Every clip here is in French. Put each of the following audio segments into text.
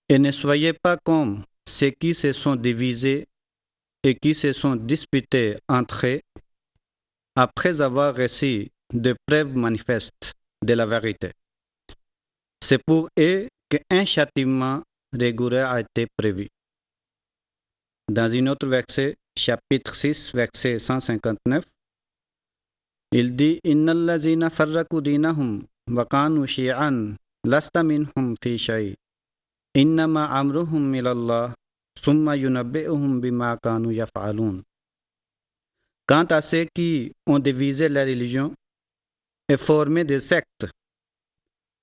Et ne soyez pas comme ceux qui se sont divisés et qui se sont disputés entre eux après avoir reçu des preuves manifestes de la vérité. C'est pour eux qu'un châtiment rigoureux a été prévu. Dans un autre verset, chapitre 6, verset 159, il dit Inna allazina farraku dinahum wa kanu shi'an lasta minhum fi shay innama amruhum ilallah summa yunabbi'uhum bima kanu yaf'alun. Quant à ceux qui ont divisé la religion et formé des sectes,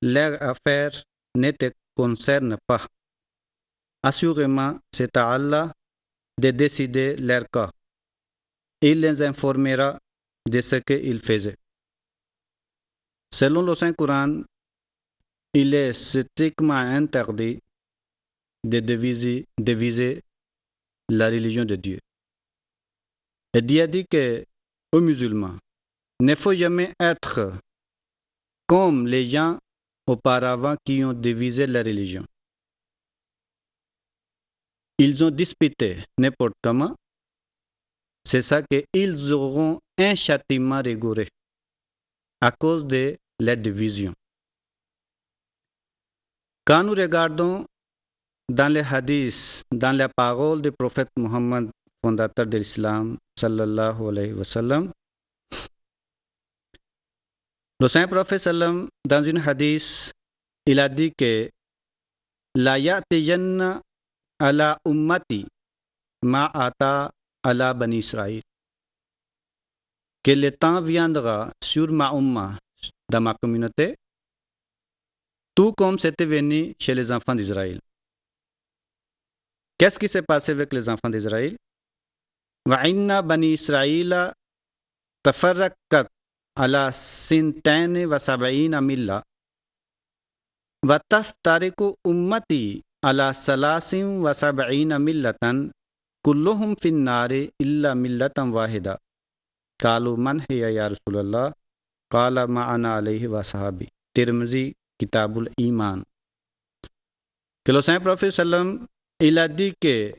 leur affaire ne te concerne pas. Assurément, c'est à Allah de décider leur cas. Il les informera de ce qu'ils faisaient. Selon le Saint-Coran, il est strictement interdit de diviser la religion de Dieu. Et Dieu a dit qu'aux musulmans, ne faut jamais être comme les gens auparavant qui ont divisé la religion. Ils ont disputé n'importe comment. C'est ça qu'ils auront un châtiment rigoureux à cause de la division. Quand nous regardons dans les hadiths, dans la parole du prophète Mohammed, fondateur de l'islam, sallallahu alayhi wa sallam, le saint prophète sallam, dans une hadith, il a dit que la ya'tiyanna ala ummati ma ata ala bani Israël, que le temps viendra sur ma umma, dans ma communauté, tout comme c'était venu chez les enfants d'Israël. Qu'est-ce qui s'est passé avec les enfants d'Israël? Wa inna bani Israël tafarrakat ala sintane wa sab'ina milla wa taftariku ummati ala salasin wa sab'ina millatan kulluhum fin nari illa millatan wahida. Qalu man hiya ya Rasulallah? Qala ma'ana alayhi wa sahabi. Tirmizi Kitabul Iman. Que le Saint Prophète sallam, il a dit que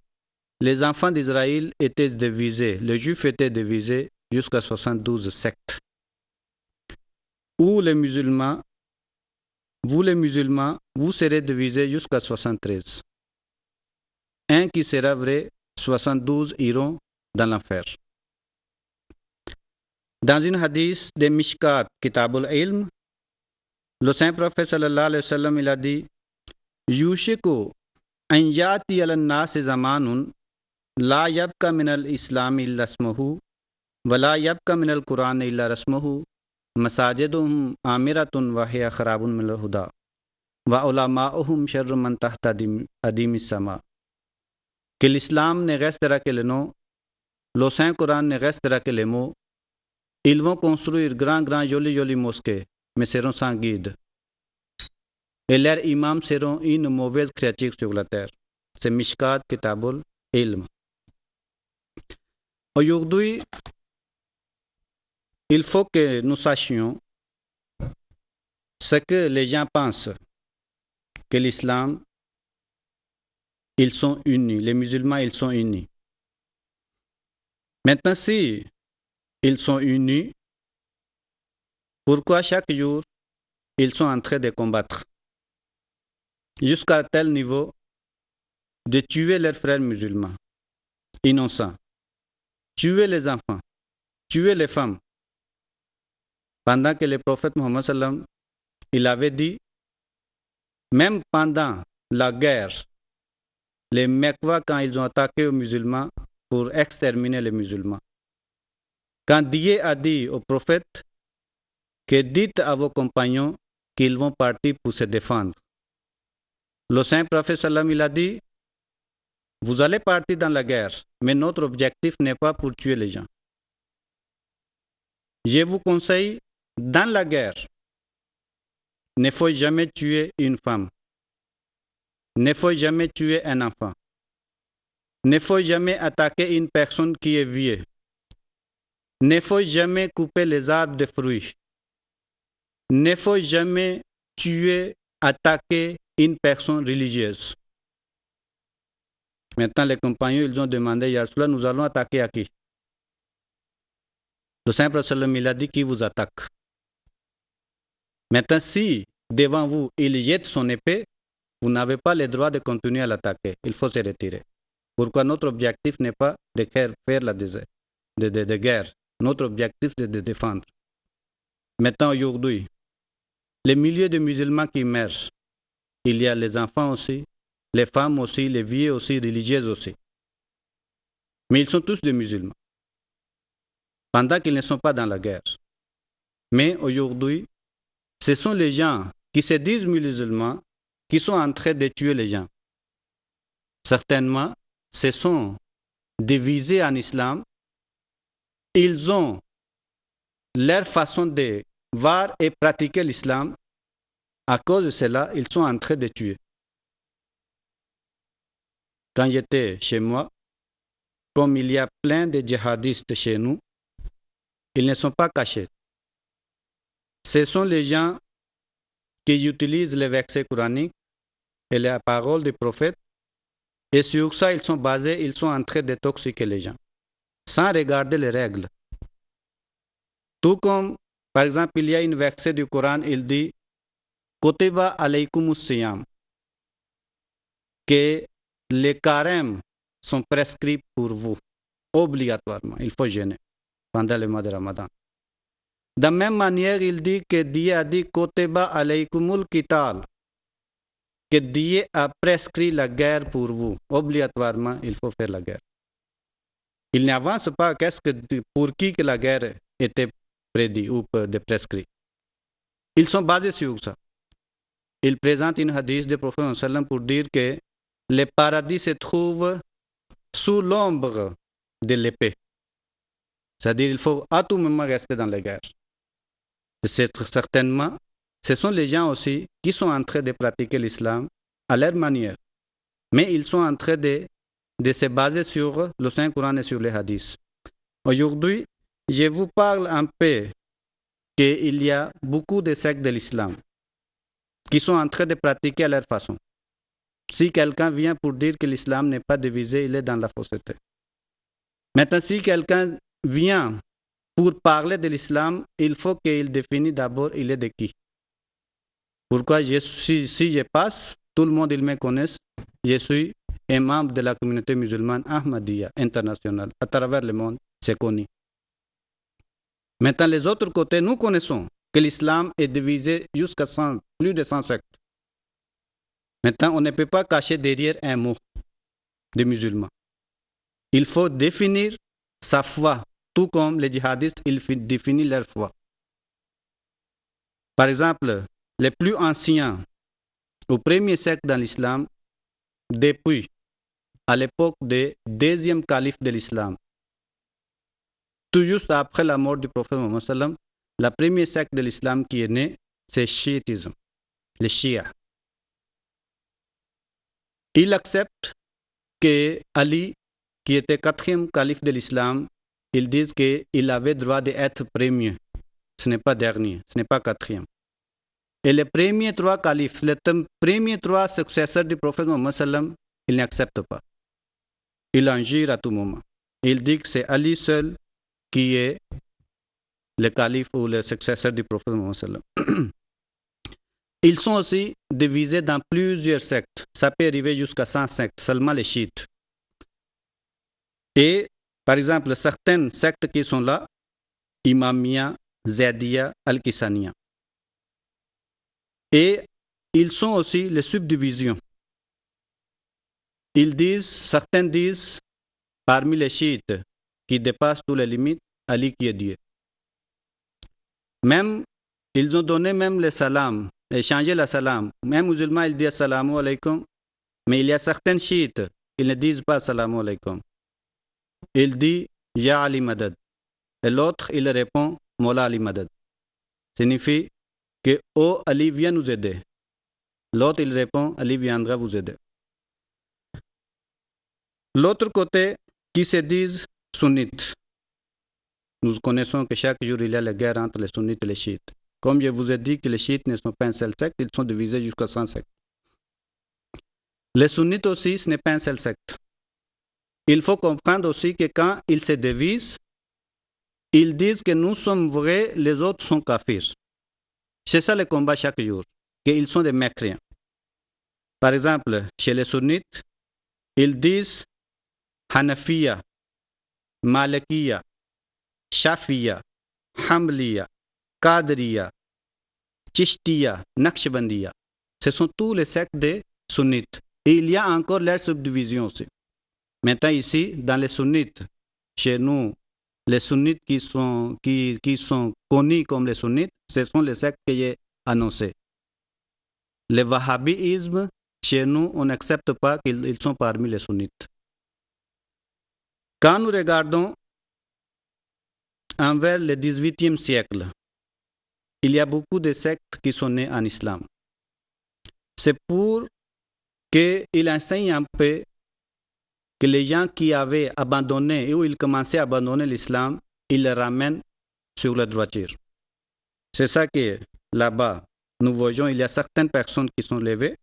les enfants d'Israël étaient divisés, les Juifs étaient divisés jusqu'à 72 sectes. Ou les musulmans, vous serez divisés jusqu'à 73. Un qui sera vrai, 72 iront dans l'enfer. Dans une hadith de Mishkat, Kitabul Ilm, le Saint Prophète sallallahu alayhi wa sallam, il a dit Yushiku an yati ala nasi zamanun la yabka min al-islam illa ismuhu wa la yabka min al-Quran illa rasmuhu masajiduhum amiratun wa hiya kharabun min al-huda wa ulama'uhum sharru man tahta adim as-sama. Que l'islam ne restera que le nom, le Saint Coran ne restera que les mots. Ils vont construire grand, joli mosquées, mais seront sans guide. Et leurs imams seront une mauvaise créature sur la terre. C'est Mishkat Kitabul Ilm. Aujourd'hui, il faut que nous sachions ce que les gens pensent, que l'islam, ils sont unis, les musulmans, ils sont unis. Maintenant, si ils sont unis, pourquoi chaque jour, ils sont en train de combattre jusqu'à tel niveau de tuer leurs frères musulmans, innocents, tuer les enfants, tuer les femmes, pendant que le prophète Mohammed sallam, il avait dit, même pendant la guerre, les Mecquois, quand ils ont attaqué aux musulmans pour exterminer les musulmans, quand Dieu a dit au prophète que dites à vos compagnons qu'ils vont partir pour se défendre, le saint prophète sallam, il a dit, vous allez partir dans la guerre, mais notre objectif n'est pas pour tuer les gens. Je vous conseille, dans la guerre, ne faut jamais tuer une femme, ne faut jamais tuer un enfant, ne faut jamais attaquer une personne qui est vieille, ne faut jamais couper les arbres de fruits, ne faut jamais tuer, attaquer une personne religieuse. Maintenant, les compagnons, ils ont demandé, Ya Rasulallah, nous allons attaquer à qui? Le Saint-Prophète sallam, il a dit, qui vous attaque? Maintenant, si devant vous, il jette son épée, vous n'avez pas le droit de continuer à l'attaquer. Il faut se retirer. Pourquoi notre objectif n'est pas de faire la guerre. Notre objectif est de défendre. Maintenant, aujourd'hui, les milliers de musulmans qui meurent, il y a les enfants aussi, les femmes aussi, les vieux aussi, religieuses aussi. Mais ils sont tous des musulmans. Pendant qu'ils ne sont pas dans la guerre. Mais aujourd'hui, ce sont les gens qui se disent musulmans qui sont en train de tuer les gens. Certainement, ce sont divisés en islam. Ils ont leur façon de voir et pratiquer l'islam. À cause de cela, ils sont en train de tuer. Quand j'étais chez moi, comme il y a plein de djihadistes chez nous, ils ne sont pas cachés. Ce sont les gens qui utilisent les versets coraniques et la parole du prophète. Et sur ça, ils sont basés, ils sont en train de toxiquer les gens, sans regarder les règles. Tout comme, par exemple, il y a une verset du Coran, il dit « Kotiba alaykumus siyam » que les carêmes sont prescrits pour vous, obligatoirement. Il faut jeûner pendant le mois de Ramadan. De la même manière, il dit que Dieu a dit « Kotiba alaykumul qital » que Dieu a prescrit la guerre pour vous. Obligatoirement, il faut faire la guerre. Il n'avance pas pour qui que la guerre était prédit ou prescrit. Ils sont basés sur ça. Ils présentent une hadith du prophète sallam pour dire que le paradis se trouve sous l'ombre de l'épée. C'est-à-dire qu'il faut à tout moment rester dans la guerre. Certainement, ce sont les gens aussi qui sont en train de pratiquer l'islam à leur manière. Mais ils sont en train de se baser sur le Saint-Coran et sur les hadiths. Aujourd'hui, je vous parle un peu qu'il y a beaucoup de sectes de l'islam qui sont en train de pratiquer à leur façon. Si quelqu'un vient pour dire que l'islam n'est pas divisé, il est dans la fausseté. Maintenant, si quelqu'un vient pour parler de l'islam, il faut qu'il définisse d'abord il est de qui. Pourquoi si je passe, tout le monde il me connaît, je suis un membre de la communauté musulmane Ahmadiyya internationale. À travers le monde, c'est connu. Maintenant, les autres côtés, nous connaissons que l'islam est divisé jusqu'à plus de 100 sectes. Maintenant, on ne peut pas cacher derrière un mot de musulman. Il faut définir sa foi, tout comme les djihadistes, ils définissent leur foi. Par exemple, les plus anciens, au premier siècle dans l'islam, depuis à l'époque du deuxième calife de l'islam, tout juste après la mort du prophète Mohammed sallam, la première secte de l'islam qui est née, c'est le chiitisme, les chiites. Il accepte que Ali, qui était quatrième calife de l'islam, ils disent qu'il avait droit d'être premier. Ce n'est pas dernier, ce n'est pas quatrième. Et les premiers trois califes, les premiers trois successeurs du prophète Mohammed sallam, ils n'acceptent pas. Il en jure à tout moment. Il dit que c'est Ali seul qui est le calife ou le successeur du prophète Mohammed sallam. Ils sont aussi divisés dans plusieurs sectes. Ça peut arriver jusqu'à 100 sectes, seulement les chiites. Et, par exemple, certaines sectes qui sont là, Imamia, Zaidiya, Al-Kisaniya. Et ils sont aussi les subdivisions. Certains disent, parmi les chiites qui dépassent toutes les limites, Ali qui est Dieu. Même, ils ont donné même le salam, et changé le salam. Même musulmans, ils disent assalamu alaykum, mais il y a certains chiites, ils ne disent pas assalamu alaykum. Il dit Ya Ali Madad. Et l'autre, il répond Mola Ali Madad. Signifie que oh Ali vient nous aider. L'autre, il répond Ali viendra vous aider. L'autre côté, qui se disent sunnites. Nous connaissons que chaque jour, il y a la guerre entre les sunnites et les chiites. Comme je vous ai dit que les chiites ne sont pas un seul secte, ils sont divisés jusqu'à 100 sectes. Les sunnites aussi, ce n'est pas un seul secte. il faut comprendre aussi que quand ils se divisent, ils disent que nous sommes vrais, les autres sont kafirs. C'est ça le combat chaque jour, qu'ils sont des mécréants. Par exemple, chez les sunnites, ils disent Hanafiya, Malikiya, Shafiya, Hamliya, Qadriya, Chishtiya, Naqshbandiya. Ce sont tous les sectes des sunnites. Et il y a encore leurs subdivisions aussi. Maintenant ici, dans les sunnites, chez nous, les sunnites qui sont connus comme les sunnites, ce sont les sectes que j'ai annoncés. Le wahhabisme, chez nous, on n'accepte pas qu'ils sont parmi les sunnites. Quand nous regardons envers le XVIIIe siècle, il y a beaucoup de sectes qui sont nées en islam. C'est pour qu'il enseigne un peu que les gens qui avaient abandonné et où ils commençaient à abandonner l'islam, ils les ramènent sur la droiture. C'est ça que là-bas, nous voyons, il y a certaines personnes qui sont levées.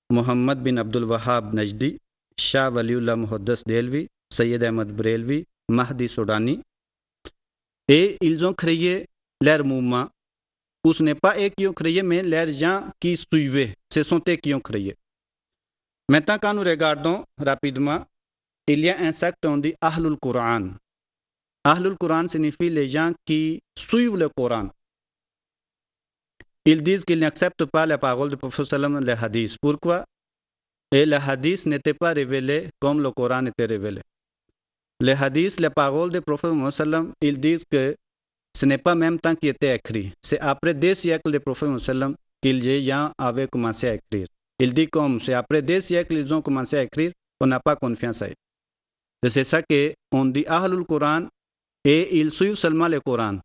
Mohammed bin Abdul Wahhab Najdi, Shah Waliullah Muhaddas Delvi, Sayyid Ahmad Brelvi, Mahdi Soudani. Et ils ont créé leur mouvement, où ce n'est pas eux qui ont créé, mais les gens qui suivaient. Ce sont eux qui ont créé. Maintenant, quand nous regardons rapidement, il y a un secte, on dit Ahlul Quran. Ahlul Quran signifie les gens qui suivent le Coran. Ils disent qu'ils n'acceptent pas la parole du prophète sallam, les hadiths. Pourquoi? Et les hadiths n'étaient pas révélés comme le Coran était révélé. Les hadiths, les paroles du prophète sallam, ils disent que ce n'est pas même temps qui était écrit. C'est après 2 siècles du prophète sallam qu'ils avaient commencé à écrire. Il dit comme c'est après 2 siècles qu'ils ont commencé à écrire, on n'a pas confiance à eux. C'est ça qu'on dit Ahlul Quran et ils suivent seulement le Coran.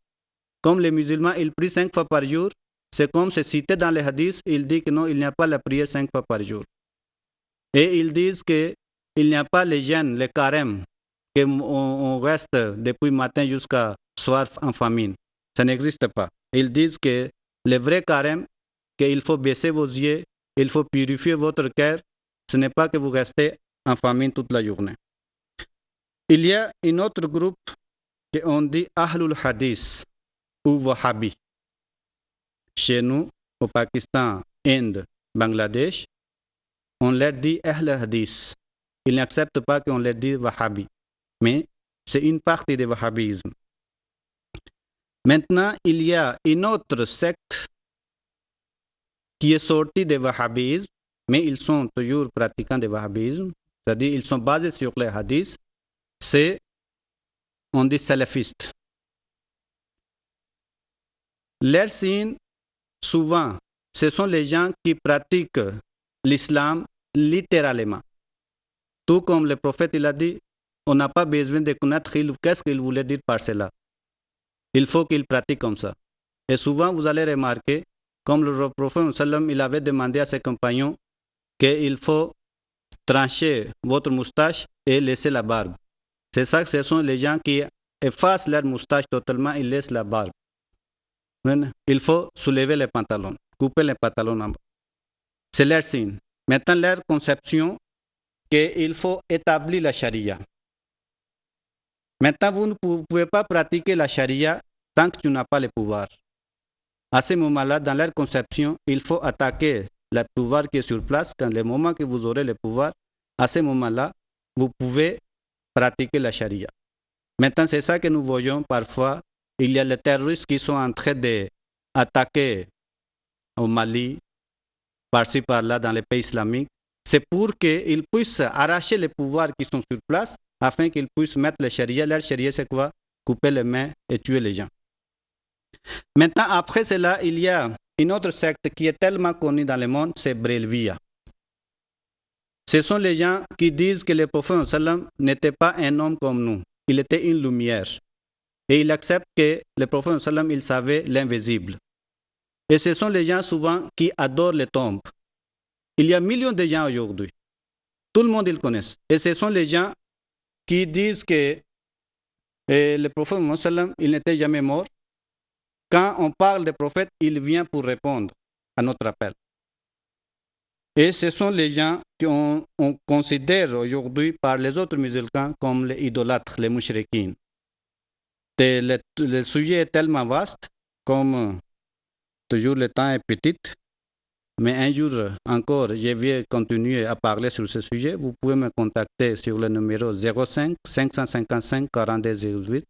Comme les musulmans, ils prient 5 fois par jour, c'est comme c'est cité dans les hadiths, il dit que non, il n'y a pas la prière 5 fois par jour. Et ils disent qu'il n'y a pas les jeûnes, les carêmes, qu'on reste depuis matin jusqu'à soir en famine. Ça n'existe pas. Ils disent que le vrai carême, qu'il faut baisser vos yeux, il faut purifier votre cœur, ce n'est pas que vous restez en famine toute la journée. Il y a un autre groupe qu'on dit Ahlul Hadith ou Wahhabi. Chez nous, au Pakistan, Inde, Bangladesh, on leur dit Ahl Hadith. Ils n'acceptent pas qu'on leur dise Wahhabi. Mais c'est une partie du wahhabisme. Maintenant, il y a une autre secte qui est sortie du wahhabisme, mais ils sont toujours pratiquants du wahhabisme, c'est-à-dire ils sont basés sur les hadiths, c'est, on dit salafistes. Leurs signes, souvent, ce sont les gens qui pratiquent l'islam littéralement. Tout comme le prophète il a dit, on n'a pas besoin de connaître qu'est-ce qu'il voulait dire par cela. Il faut qu'il pratique comme ça. Et souvent, vous allez remarquer, comme le prophète sallam, il avait demandé à ses compagnons qu'il faut trancher votre moustache et laisser la barbe. C'est ça que ce sont les gens qui effacent leur moustache totalement et laissent la barbe. Il faut soulever les pantalons, couper les pantalons en bas. C'est leur signe. Maintenant, leur conception qu'il faut établir la charia. Maintenant, vous ne pouvez pas pratiquer la charia tant que tu n'as pas le pouvoir. À ce moment-là, dans leur conception, il faut attaquer le pouvoir qui est sur place. Quand le moment que vous aurez le pouvoir, à ce moment-là, vous pouvez pratiquer la charia. Maintenant, c'est ça que nous voyons parfois. Il y a les terroristes qui sont en train d'attaquer au Mali, par-ci, par-là, dans les pays islamiques. C'est pour qu'ils puissent arracher les pouvoirs qui sont sur place afin qu'ils puissent mettre la charia. La charia, c'est quoi? Couper les mains et tuer les gens. Maintenant, après cela, il y a une autre secte qui est tellement connue dans le monde, c'est Brelvia. Ce sont les gens qui disent que le prophète sallam n'était pas un homme comme nous. Il était une lumière. Et il accepte que le prophète sallam, il savait l'invisible. Et ce sont les gens souvent qui adorent les tombes. Il y a millions de gens aujourd'hui. Tout le monde le connaît. Et ce sont les gens qui disent que le prophète sallam, il n'était jamais mort. Quand on parle des prophètes, il vient pour répondre à notre appel. Et ce sont les gens qu'on considère aujourd'hui par les autres musulmans comme les idolâtres, les mouchriquines. Le sujet est tellement vaste, comme toujours le temps est petit, mais un jour encore, je vais continuer à parler sur ce sujet. Vous pouvez me contacter sur le numéro 05 555 42 18.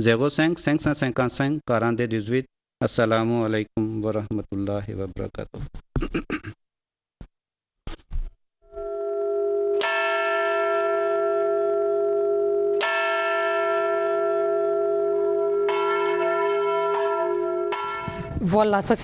05 555 42 18. Assalamu alaikum wa rahmatullahi wa barakatuh. Voilà, ça